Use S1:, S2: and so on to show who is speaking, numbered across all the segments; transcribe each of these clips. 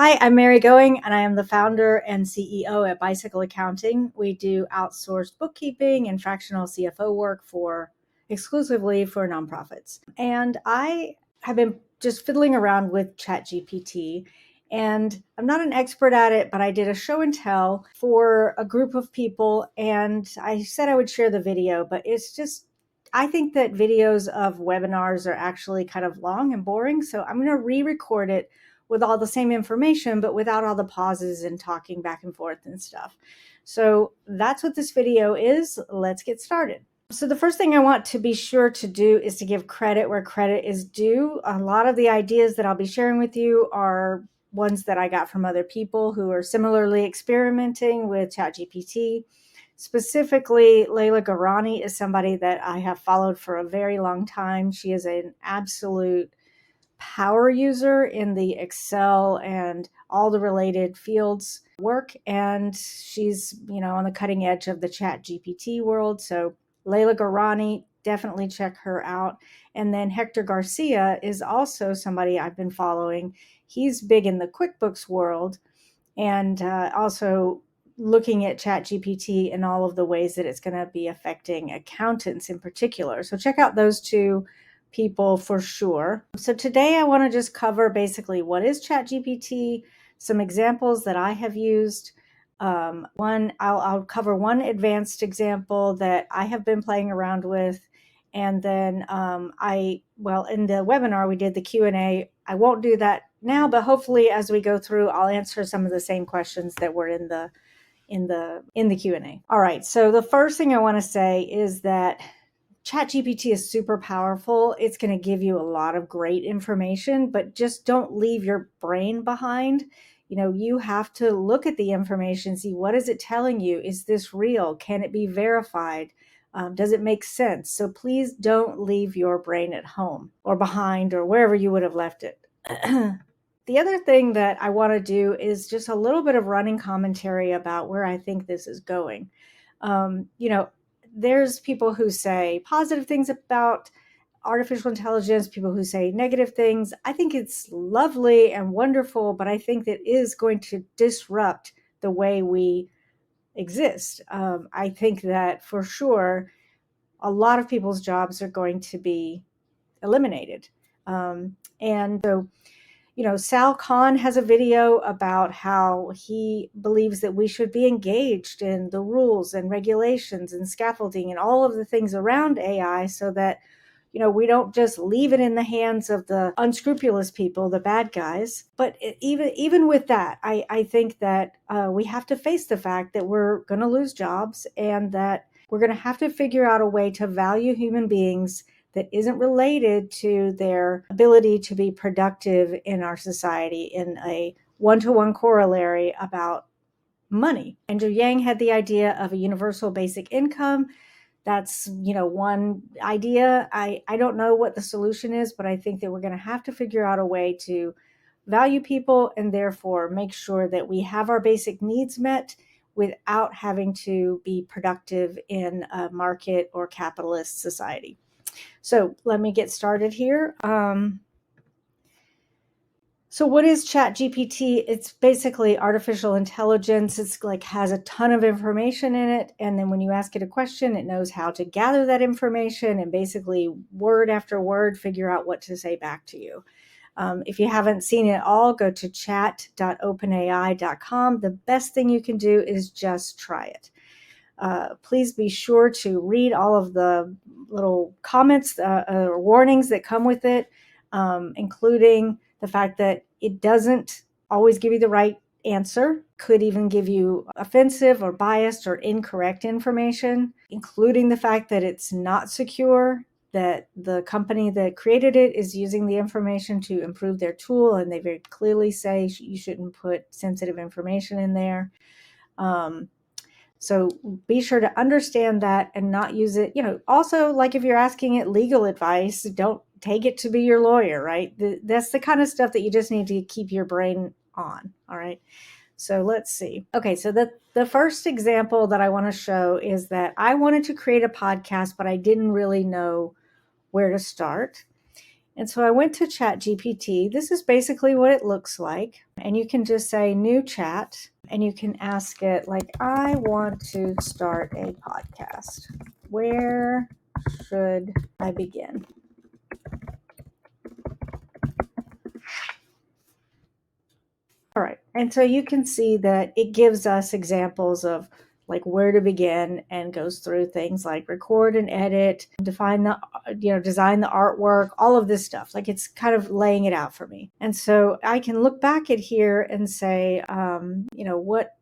S1: Hi, I'm Mary Going, and I am the founder and CEO at Bicycle Accounting. We do outsourced bookkeeping and fractional CFO work exclusively for nonprofits. And I have been just fiddling around with ChatGPT, and I'm not an expert at it, but I did a show and tell for a group of people, and I said I would share the video, but I think that videos of webinars are actually kind of long and boring, so I'm going to re-record it with all the same information, but without all the pauses and talking back and forth and stuff. So that's what this video is. Let's get started. So the first thing I want to be sure to do is to give credit where credit is due. A lot of the ideas that I'll be sharing with you are ones that I got from other people who are similarly experimenting with ChatGPT. Specifically, Layla Garani is somebody that I have followed for a very long time. She is an absolute power user in the Excel and all the related fields work. And she's, on the cutting edge of the ChatGPT world. So Layla Garani, definitely check her out. And then Hector Garcia is also somebody I've been following. He's big in the QuickBooks world and also looking at ChatGPT and all of the ways that it's going to be affecting accountants in particular. So check out those two people for sure. So today I want to just cover basically what is ChatGPT, some examples that I have used. I'll cover one advanced example that I have been playing around with. And then in the webinar, we did the Q&A. I won't do that now, but hopefully as we go through, I'll answer some of the same questions that were in the Q&A. All right. So the first thing I want to say is that ChatGPT is super powerful. It's going to give you a lot of great information, but just don't leave your brain behind. You have to look at the information, see what is it telling you? Is this real? Can it be verified? Does it make sense? So please don't leave your brain at home or behind or wherever you would have left it. The other thing that I want to do is just a little bit of running commentary about where I think this is going. There's people who say positive things about artificial intelligence, people who say negative things. I think it's lovely and wonderful, but I think that is going to disrupt the way we exist. I think that for sure, a lot of people's jobs are going to be eliminated. And so, Sal Khan has a video about how he believes that we should be engaged in the rules and regulations and scaffolding and all of the things around AI so that, we don't just leave it in the hands of the unscrupulous people, the bad guys. But even with that, I think that we have to face the fact that we're going to lose jobs and that we're going to have to figure out a way to value human beings that isn't related to their ability to be productive in our society in a one-to-one corollary about money. Andrew Yang had the idea of a universal basic income. That's, one idea. I don't know what the solution is, but I think that we're going to have to figure out a way to value people and therefore make sure that we have our basic needs met without having to be productive in a market or capitalist society. So let me get started here. So what is ChatGPT? It's basically artificial intelligence. It's has a ton of information in it. And then when you ask it a question, it knows how to gather that information and basically word after word, figure out what to say back to you. If you haven't seen it all, go to chat.openai.com. The best thing you can do is just try it. Please be sure to read all of the little comments or warnings that come with it, including the fact that it doesn't always give you the right answer, could even give you offensive or biased or incorrect information, including the fact that it's not secure, that the company that created it is using the information to improve their tool, and they very clearly say you shouldn't put sensitive information in there. So be sure to understand that and not use it. Also, like if you're asking it legal advice, don't take it to be your lawyer, right? That's the kind of stuff that you just need to keep your brain on. All right. So let's see. Okay. So the first example that I want to show is that I wanted to create a podcast, but I didn't really know where to start. And so I went to ChatGPT. This is basically what it looks like. And you can just say new chat and you can ask it, like, I want to start a podcast. Where should I begin? All right. And so you can see that it gives us examples of like where to begin and goes through things like record and edit, define the, design the artwork, all of this stuff. Like it's kind of laying it out for me. And so I can look back at here and say, what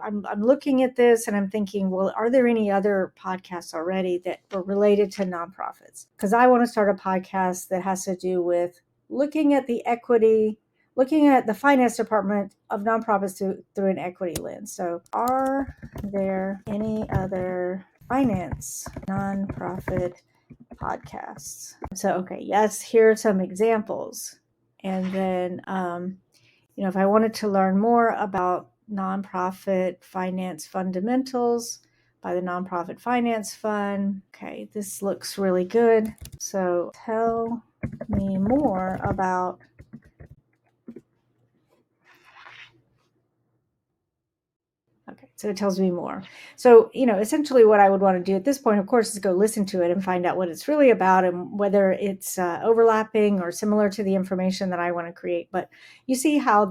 S1: I'm looking at this and I'm thinking, well, are there any other podcasts already that were related to nonprofits? Because I want to start a podcast that has to do with looking at the finance department of nonprofits through an equity lens. So are there any other finance nonprofit podcasts? So, okay, yes, here are some examples. And then, if I wanted to learn more about nonprofit finance fundamentals by the Nonprofit Finance Fund, okay, this looks really good. So tell me more about Okay, so it tells me more. So, essentially what I would want to do at this point, of course, is go listen to it and find out what it's really about and whether it's overlapping or similar to the information that I want to create. But you see how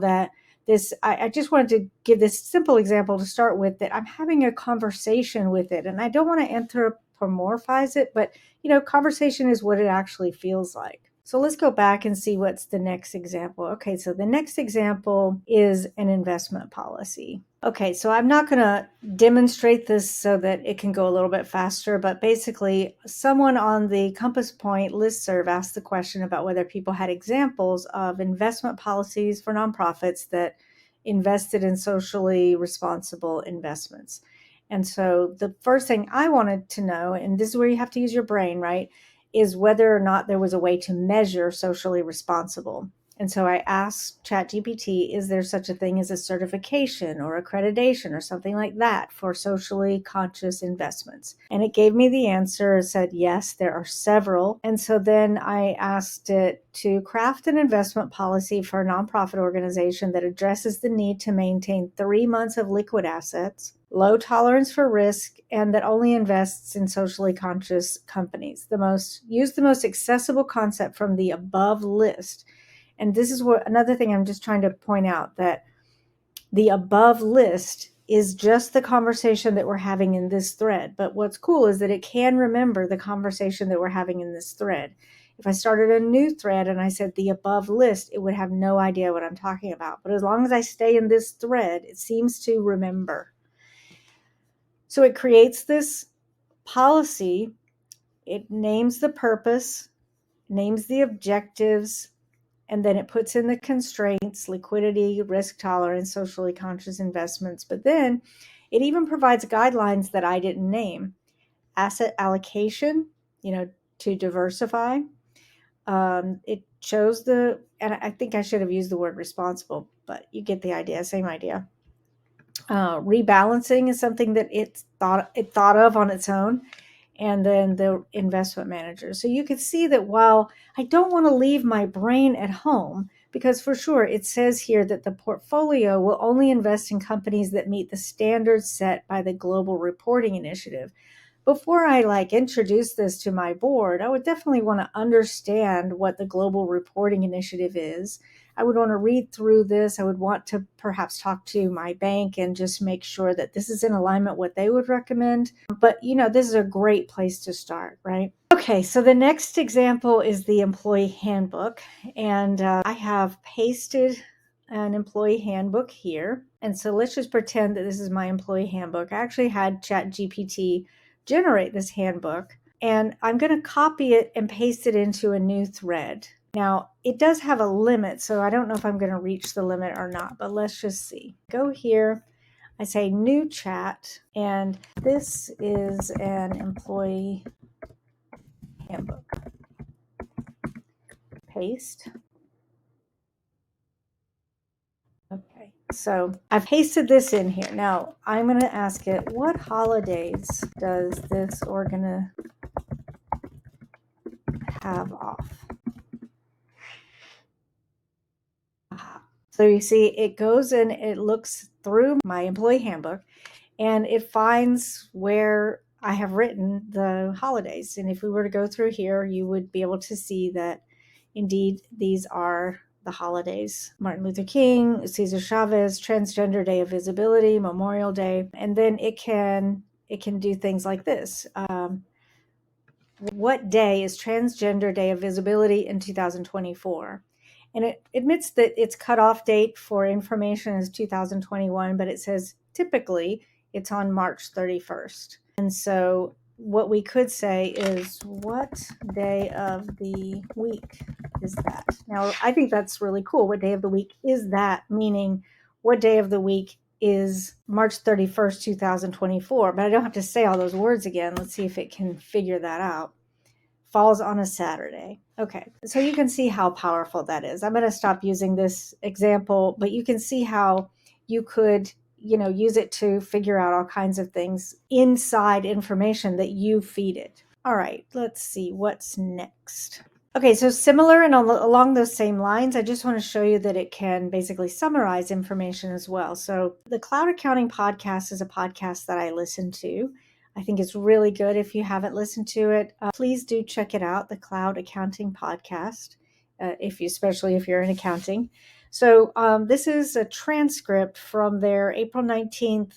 S1: I just wanted to give this simple example to start with, that I'm having a conversation with it and I don't want to anthropomorphize it, but, conversation is what it actually feels like. So let's go back and see what's the next example. Okay, so the next example is an investment policy. Okay, so I'm not going to demonstrate this so that it can go a little bit faster, but basically someone on the Compass Point listserv asked the question about whether people had examples of investment policies for nonprofits that invested in socially responsible investments. And so the first thing I wanted to know, and this is where you have to use your brain, right, is whether or not there was a way to measure socially responsible. And so I asked ChatGPT, is there such a thing as a certification or accreditation or something like that for socially conscious investments? And it gave me the answer. It said, yes, there are several. And so then I asked it to craft an investment policy for a nonprofit organization that addresses the need to maintain 3 months of liquid assets, low tolerance for risk, and that only invests in socially conscious companies. Use the most accessible concept from the above list. And this is another thing I'm just trying to point out, that the above list is just the conversation that we're having in this thread. But what's cool is that it can remember the conversation that we're having in this thread. If I started a new thread and I said the above list, it would have no idea what I'm talking about. But as long as I stay in this thread, it seems to remember. So it creates this policy. It names the purpose, names the objectives, and then it puts in the constraints: liquidity, risk tolerance, socially conscious investments. But then it even provides guidelines that I didn't name: asset allocation, to diversify. It shows and I think I should have used the word responsible, but you get the idea, same idea. Rebalancing is something that it thought of on its own. And then the investment manager. So you can see that while I don't want to leave my brain at home, because for sure it says here that the portfolio will only invest in companies that meet the standards set by the Global Reporting Initiative. Before I introduce this to my board, I would definitely want to understand what the Global Reporting Initiative is. I would want to read through this. I would want to perhaps talk to my bank and just make sure that this is in alignment with what they would recommend. But, this is a great place to start, right? Okay, so the next example is the employee handbook. And I have pasted an employee handbook here. And so let's just pretend that this is my employee handbook. I actually had ChatGPT generate this handbook, and I'm going to copy it and paste it into a new thread. Now, it does have a limit, so I don't know if I'm going to reach the limit or not, but let's just see. Go here, I say new chat, and this is an employee handbook. Paste. Okay, so I've pasted this in here. Now, I'm going to ask it, what holidays does this organization have off? So you see, it goes and it looks through my employee handbook and it finds where I have written the holidays. And if we were to go through here, you would be able to see that indeed these are the holidays: Martin Luther King, Cesar Chavez, Transgender Day of Visibility, Memorial Day. And then it can do things like this. What day is Transgender Day of Visibility in 2024? And it admits that its cutoff date for information is 2021, but it says typically it's on March 31st. And so what we could say is, what day of the week is that? Now, I think that's really cool. What day of the week is that? Meaning, what day of the week is March 31st, 2024? But I don't have to say all those words again. Let's see if it can figure that out. Falls on a Saturday. Okay, so you can see how powerful that is. I'm going to stop using this example, but you can see how you could, use it to figure out all kinds of things inside information that you feed it. All right, let's see what's next. Okay, so similar and along those same lines, I just want to show you that it can basically summarize information as well. So the Cloud Accounting Podcast is a podcast that I listen to. I think it's really good. If you haven't listened to it, please do check it out, the Cloud Accounting Podcast, especially if you're in accounting. So this is a transcript from their April 19th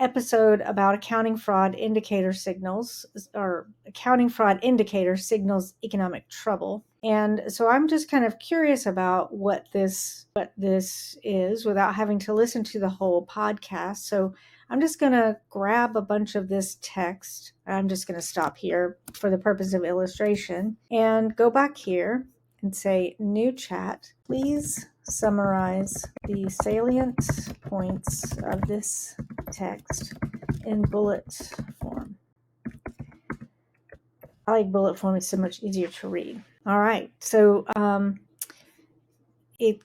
S1: episode about accounting fraud indicator signals, or accounting fraud indicator signals economic trouble. And so I'm just kind of curious about what this is without having to listen to the whole podcast. So I'm just going to grab a bunch of this text. I'm just going to stop here for the purpose of illustration and go back here and say, new chat, please summarize the salient points of this text in bullet form. I like bullet form. It's so much easier to read. All right. So it's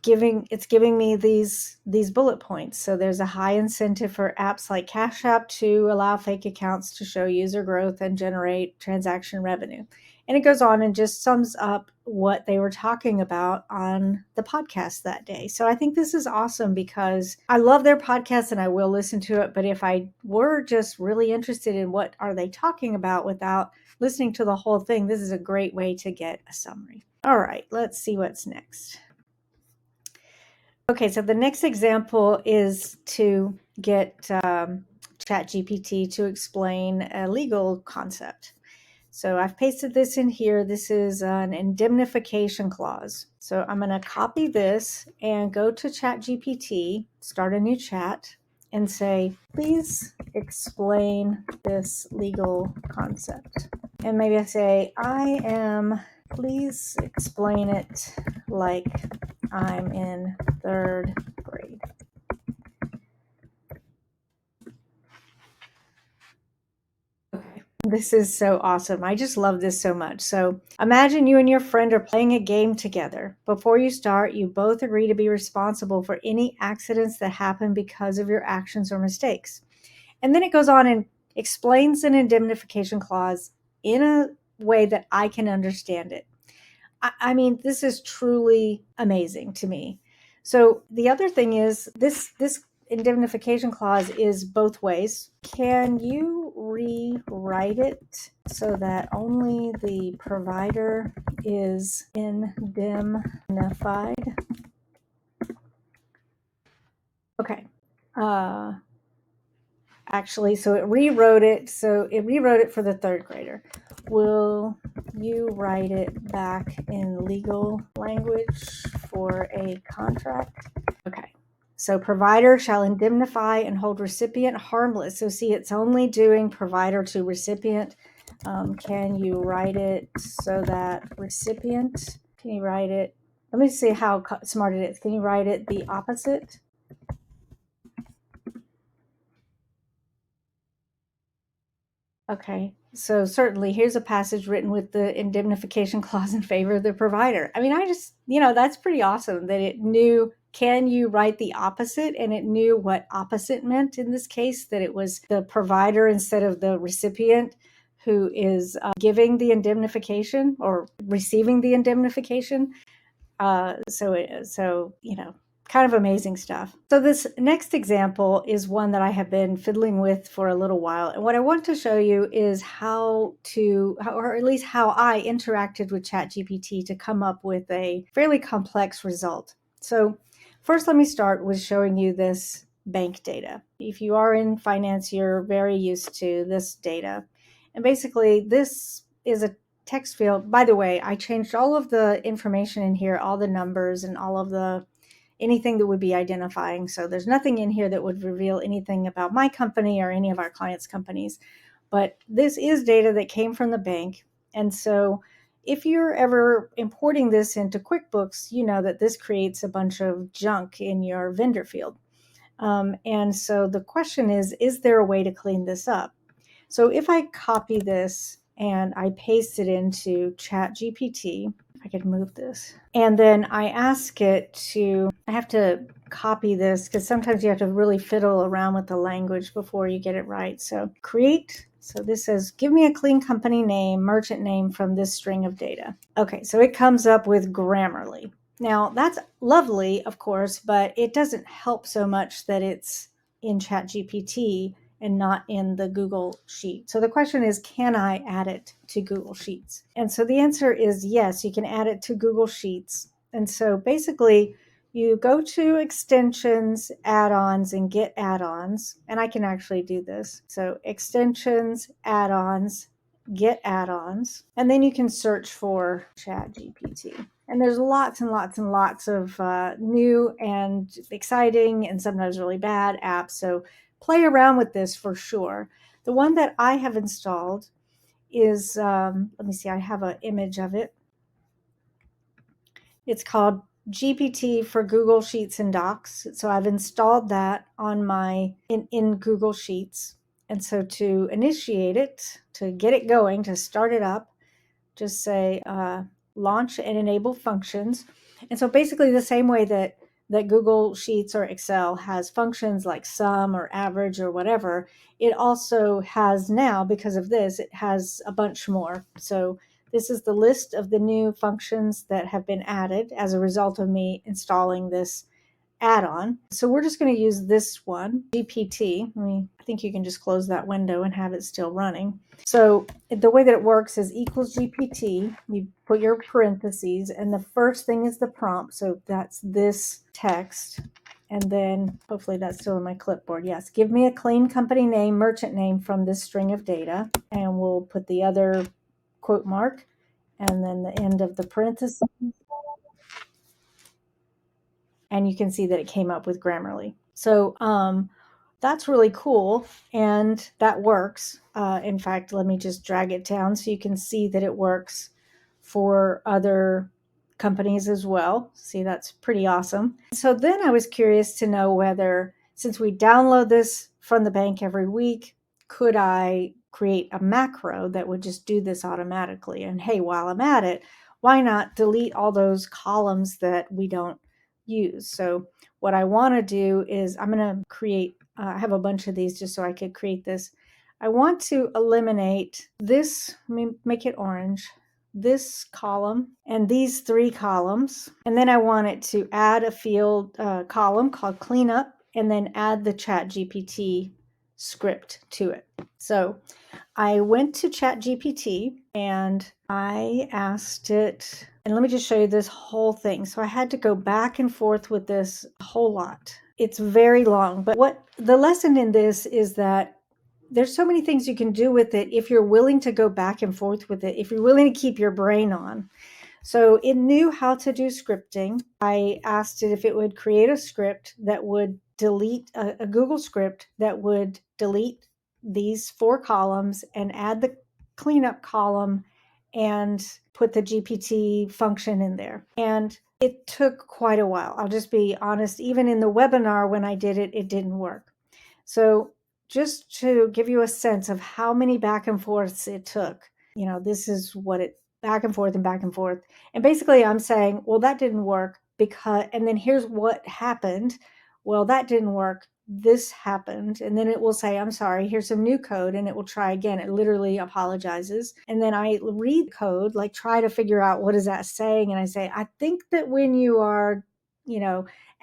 S1: giving me these bullet points. So there's a high incentive for apps like Cash App to allow fake accounts to show user growth and generate transaction revenue. And it goes on and just sums up what they were talking about on the podcast that day. So I think this is awesome because I love their podcast and I will listen to it. But if I were just really interested in what are they talking about without listening to the whole thing, this is a great way to get a summary. All right, let's see what's next. Okay, so the next example is to get ChatGPT to explain a legal concept. So I've pasted this in here. This is an indemnification clause. So I'm going to copy this and go to ChatGPT, start a new chat, and say, please explain this legal concept. And maybe I say, please explain it like I'm in third grade. Okay, this is so awesome. I just love this so much. So imagine you and your friend are playing a game together. Before you start, you both agree to be responsible for any accidents that happen because of your actions or mistakes. And then it goes on and explains an indemnification clause in a way that I can understand it. I mean, this is truly amazing to me. So the other thing is this indemnification clause is both ways. Can you rewrite it so that only the provider is indemnified? Okay. Actually, so it rewrote it. So it rewrote it for the third grader. Will you write it back in legal language for a contract? Okay. So provider shall indemnify and hold recipient harmless. So see, it's only doing provider to recipient. Can you write it so that recipient, can you write it? Let me see how smart it is. Can you write it the opposite? Okay, so certainly here's a passage written with the indemnification clause in favor of the provider. I mean, I just, that's pretty awesome that it knew, can you write the opposite? And it knew what opposite meant in this case, that it was the provider instead of the recipient who is giving the indemnification or receiving the indemnification. So kind of amazing stuff. So this next example is one that I have been fiddling with for a little while. And what I want to show you is or at least how I interacted with ChatGPT to come up with a fairly complex result. So first, let me start with showing you this bank data. If you are in finance, you're very used to this data. And basically, this is a text field. By the way, I changed all of the information in here, all the numbers and all of the anything that would be identifying. So there's nothing in here that would reveal anything about my company or any of our clients' companies. But this is data that came from the bank. And so if you're ever importing this into QuickBooks, you know that this creates a bunch of junk in your vendor field. And so the question is there a way to clean this up? So if I copy this and I paste it into ChatGPT, if I could move this, and then I ask it to, I have to copy this because sometimes you have to really fiddle around with the language before you get it right. So so this says, give me a clean company name, merchant name from this string of data. Okay, so it comes up with Grammarly. Now that's lovely, of course, but it doesn't help so much that it's in ChatGPT and not in the Google Sheet. So the question is, can I add it to Google Sheets? And so the answer is yes, you can add it to Google Sheets. And so basically, you go to extensions, add-ons, and get add-ons. And I can actually do this. So extensions, add-ons, get add-ons. And then you can search for ChatGPT. And there's lots and lots and lots of new and exciting and sometimes really bad apps. So play around with this for sure. The one that I have installed is, let me see, I have an image of it. It's called GPT for Google Sheets and Docs. So I've installed that on in Google Sheets. And so to initiate it, to get it going, to start it up, just say launch and enable functions. And so basically the same way that Google Sheets or Excel has functions like sum or average or whatever, it also has now, because of this, it has a bunch more. So this is the list of the new functions that have been added as a result of me installing this add-on. So we're just going to use this one, GPT. I think you can just close that window and have it still running. So the way that it works is equals GPT. You put your parentheses, and the first thing is the prompt. So that's this text. And then hopefully that's still in my clipboard. Yes, give me a clean company name, merchant name from this string of data. And we'll put the other quote mark and then the end of the parentheses. And you can see that it came up with Grammarly. So that's really cool, and that works. In fact, let me just drag it down so you can see that it works for other companies as well. See, that's pretty awesome. So then I was curious to know whether, since we download this from the bank every week, could I create a macro that would just do this automatically? And hey, while I'm at it, why not delete all those columns that we don't use? So what I want to do is I'm going to create, I have a bunch of these just so I could create this. I want to eliminate this, let me make it orange, this column and these three columns. And then I want it to add a field column called cleanup and then add the ChatGPT script to it. So I went to ChatGPT and I asked it, and let me just show you this whole thing. So I had to go back and forth with this a whole lot. It's very long, but what the lesson in this is that there's so many things you can do with it if you're willing to go back and forth with it, if you're willing to keep your brain on. So it knew how to do scripting. I asked it if it would create a script that would delete a Google script that would delete these four columns and add the cleanup column and put the GPT function in there. And it took quite a while. I'll just be honest, even in the webinar when I did it, it didn't work. So just to give you a sense of how many back and forths it took, this is what it back and forth and back and forth. And basically I'm saying, well, that didn't work because, and then here's what happened. Well, that didn't work. This happened. And then it will say, I'm sorry, here's some new code. And it will try again. It literally apologizes. And then I read code, try to figure out what is that saying. And I say, I think that when you are,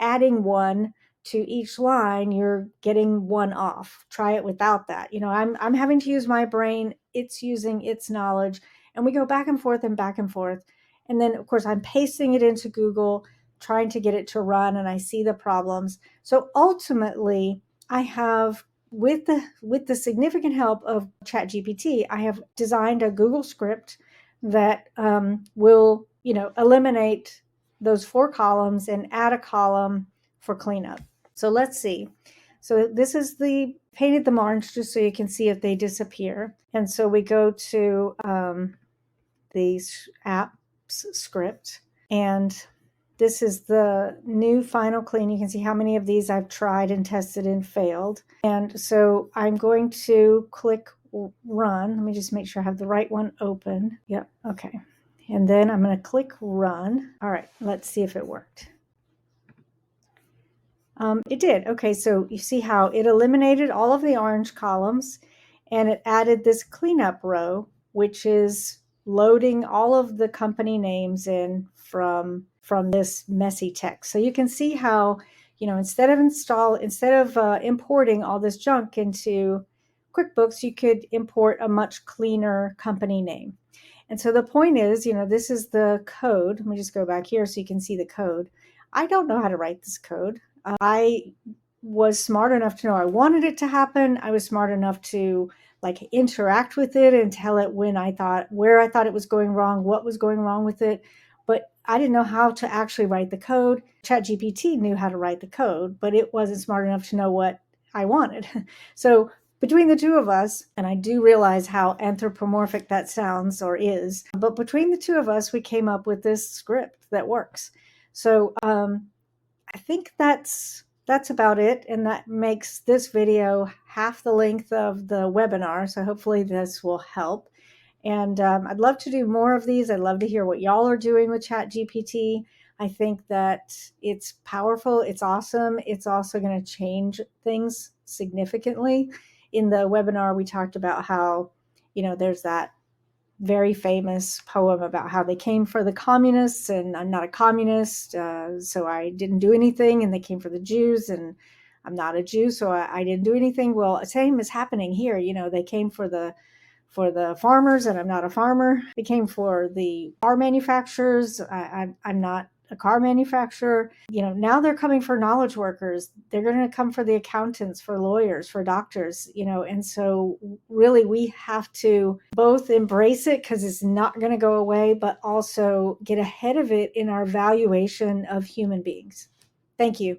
S1: adding one to each line, you're getting one off. Try it without that. I'm having to use my brain, it's using its knowledge, and we go back and forth and back and forth. And then of course I'm pasting it into Google, trying to get it to run, and I see the problems. So ultimately, I have, with the significant help of ChatGPT, I have designed a Google script that will, eliminate those 4 columns and add a column for cleanup. So let's see. So this is painted them orange just so you can see if they disappear. And so we go to the apps script, and this is the new final clean. You can see how many of these I've tried and tested and failed. And so I'm going to click run. Let me just make sure I have the right one open. Yep. Okay. And then I'm going to click run. All right. Let's see if it worked. It did. Okay. So you see how it eliminated all of the orange columns and it added this cleanup row, which is loading all of the company names in from this messy text. So you can see how, instead of importing all this junk into QuickBooks, you could import a much cleaner company name. And so the point is, this is the code. Let me just go back here so you can see the code. I don't know how to write this code. I was smart enough to know I wanted it to happen. I was smart enough to interact with it and tell it where I thought it was going wrong, what was going wrong with it. But I didn't know how to actually write the code. ChatGPT knew how to write the code, but it wasn't smart enough to know what I wanted. So between the two of us, and I do realize how anthropomorphic that sounds or is, but between the two of us, we came up with this script that works. So I think that's about it. And that makes this video half the length of the webinar. So hopefully this will help. And I'd love to do more of these. I'd love to hear what y'all are doing with ChatGPT. I think that it's powerful. It's awesome. It's also going to change things significantly. In the webinar, we talked about how, there's that very famous poem about how they came for the communists, and I'm not a communist, so I didn't do anything, and they came for the Jews, and I'm not a Jew, so I didn't do anything. Well, the same is happening here. They came for the farmers, and I'm not a farmer. They came for the car manufacturers. I'm not a car manufacturer. Now they're coming for knowledge workers. They're going to come for the accountants, for lawyers, for doctors, and so really we have to both embrace it because it's not going to go away, but also get ahead of it in our valuation of human beings. Thank you.